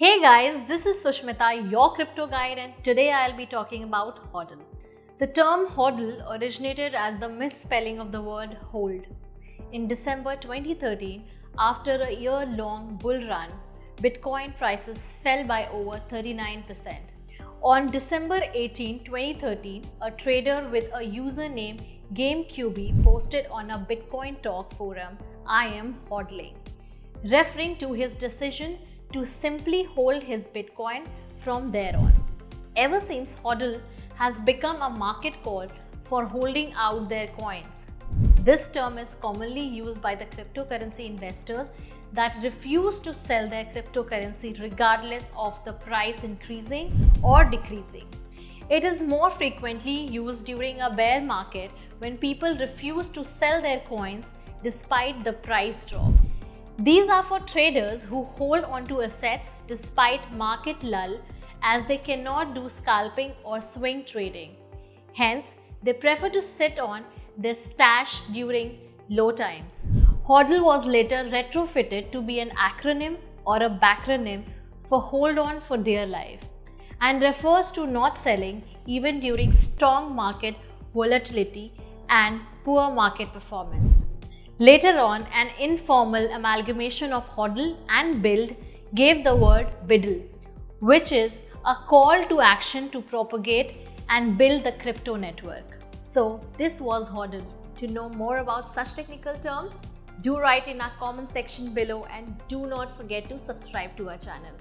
Hey guys, this is Sushmita, your crypto guide, and today I'll be talking about HODL. The term HODL originated as the misspelling of the word hold. In December 2013, after a year-long bull run, Bitcoin prices fell by over 39%. On December 18, 2013, a trader with a username GameQB posted on a Bitcoin talk forum, "I am HODLing," referring to his decision to simply hold his Bitcoin from there on. Ever since, HODL has become a market call for holding out their coins. This term is commonly used by the cryptocurrency investors that refuse to sell their cryptocurrency regardless of the price increasing or decreasing. It is more frequently used during a bear market when people refuse to sell their coins despite the price drop. These are for traders who hold onto assets despite market lull, as they cannot do scalping or swing trading. Hence, they prefer to sit on their stash during low times. HODL was later retrofitted to be an acronym or a backronym for hold on for dear life, and refers to not selling even during strong market volatility and poor market performance. Later on, an informal amalgamation of HODL and build gave the word BIDL, which is a call to action to propagate and build the crypto network. So this was HODL. To know more about such technical terms, do write in our comment section below and do not forget to subscribe to our channel.